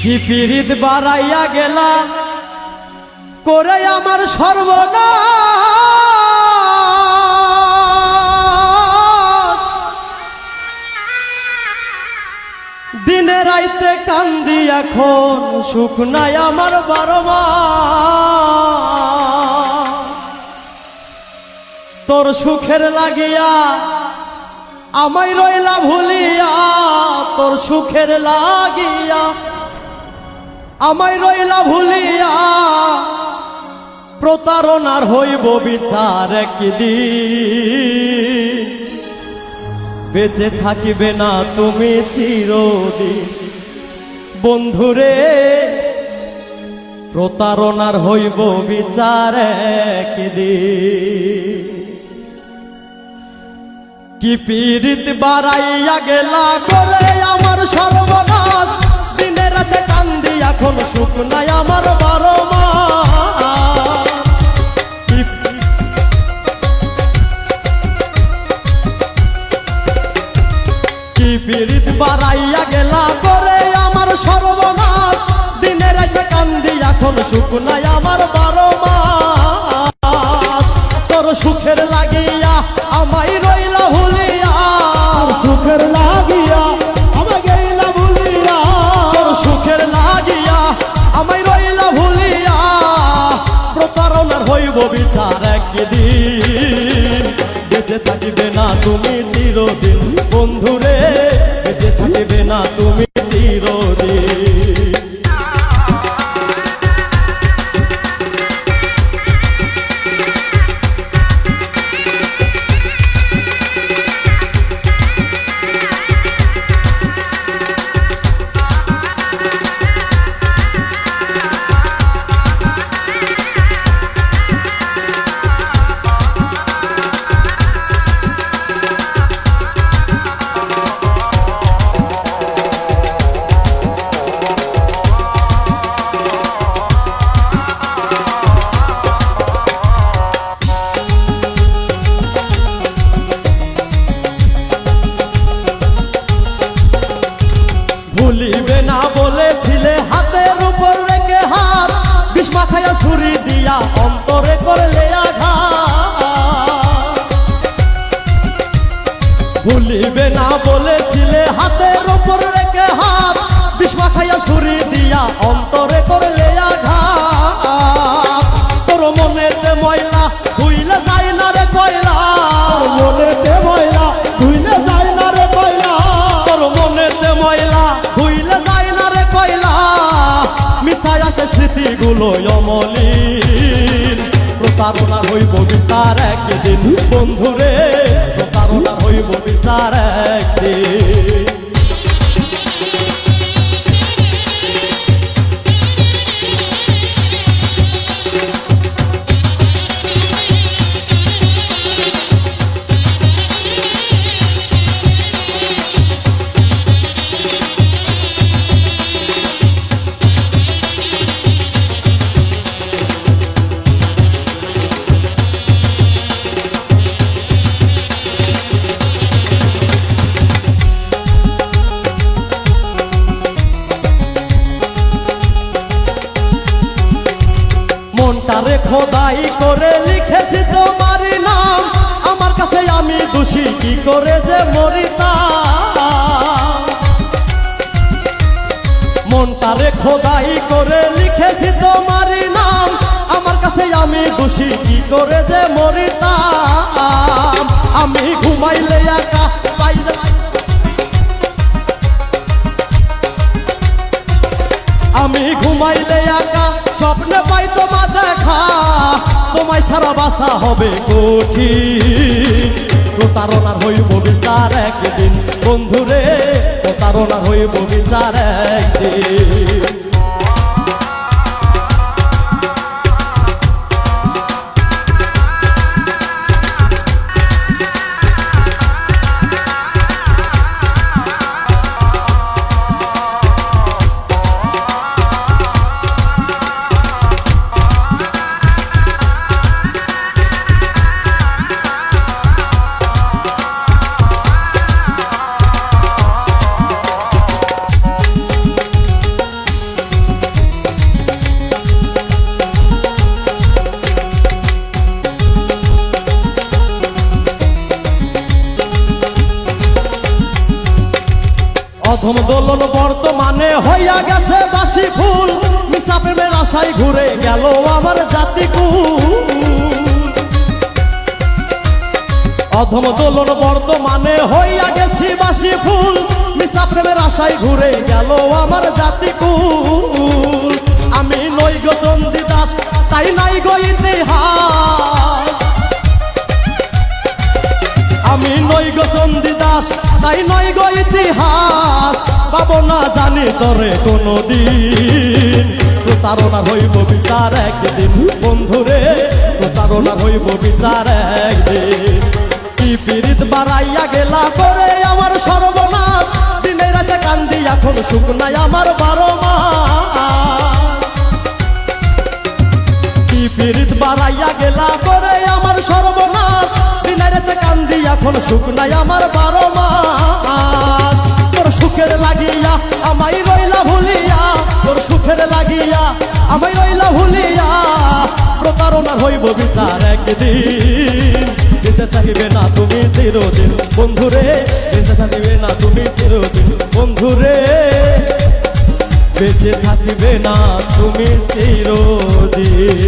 কি পীড়িত বাড়াইয়া গেলা করে আমার সর্বনাশ। দিনে রাইতে কান্দি এখন সুখ নাই আমার 12 মাস। তোর সুখের লাগিয়া আমায় রইলা ভুলিয়া, তোর সুখের লাগিয়া আমায় রইলা ভুলিয়া, প্রতারণার হইব বিচার একদিন। বেঁচে থাকিবে না তুমি চিরদিন বন্ধুরে, প্রতারণার হইব বিচার একদিন। কি পীড়িত বাড়াইয়া গেলা করে আমার সর্বনাশ। দিনে রাতে কান্দি এখন সুখ নাই আমার 12 মাস। কি পীড়িত বাড়াইয়া গেলা করে আমার সর্বনাশ। দিনে রাতে কান্দি এখন সুখ নাই আমার 12 মাস। তোর সুখের লাগিয়া আমায় রইলা ভুলিয়া, সুখের লাগিয়া আমায় গেলা ভুলিয়া, তোর সুখের লাগিয়া আমায় রইলা ভুলিয়া, প্রতারণার হইব বিচার একদিন। বেঁচে থাকিবে না তুমি চিরদিন বন্ধুরে, বেঁচে থাকিবে না তুমি চিরদিন। ভুলিবে না বলেছিলে হাতের উপর রেখে হাত, বিষ মাখায়া ছুরি দিয়া অন্তরে করলে আঘাত। ভুলিবে না বলেছিলে হাতের উপর রেখে হাত, বিষ মাখায়া ছুরি দিয়া অন্তরে করলে আঘাত। তোর মনেতে ময়লা ধুইলে যায় না রে কয়লা, মনেতে ময়লা ধুইলে যায় না রে কয়লা, তোর মনেতে ময়লা ধুইলে যায় না রে কয়লা। মিথায় আসে স্মৃতিগুলো অমলিন, প্রতারণা হইব বিচার একদিন বন্ধুরে, প্রতারণা হইব বিচার একদিন। মনটারে খোদাই করে লিখেছি তোমার নাম, আমার কাছে আমি দোষী কি করে যে মরিতাম। মনটারে খোদাই করে লিখেছি তোমার নাম, আমার কাছে আমি দোষী কি করে যে মরিতাম। আমি ঘুমাইলে একা বাইরে, আমি ঘুমাইলে একা স্বপ্নে পাই তোমার দেখা, তোমায় ছাড়া বাসা হবে কঠিন। প্রতারণার হইব বিচার একদিন বন্ধুরে, প্রতারণার হইব বিচার একদিন। অধম দোলন বর্তমানে হইয়া গেছে বাসি ফুল, মিছা প্রেমের আশায় ঘুরে গেল আমার জাতিকুল। অধম দোলন বর্তমানে হইয়া গেছি বাসি ফুল, মিছা প্রেমের আশায় ঘুরে গেল আমার জাতিকুল। আমি নই গো চণ্ডীদাস, তাই নাই গো ইতিহাস। আমি নই গো চণ্ডীদাস, তাই নই গো ইতিহাস। পাবো না জানি তরে কোনদিন, প্রতারণা হইব বিচার একদিন বন্ধুরে, প্রতারণা হইব বিচার একদিন। কি পীড়িত বাড়াইয়া গেলা করে আমার সর্বনাশ, দিনে রাতে কান্দি এখন সুখ নাই আমার 12 মাস। কি পীড়িত বাড়াইয়া গেলা করে আমার সর্বনাশ, দিনে রাতে কান্দি এখন সুখ নাই আমার 12 মাস। তোর সুখের লাগিয়া আমায় রইলা ভুলিয়া, তোর সুখের লাগিয়া আমায় রইলা ভুলিয়া, প্রতারণার হইব বিচার একদিন। বেঁচে থাকিবে না তুমি চিরদিন বন্ধুরে, বেঁচে থাকিবে না তুমি চিরদিন বন্ধুরে, বেঁচে থাকিবে না তুমি চিরদিন।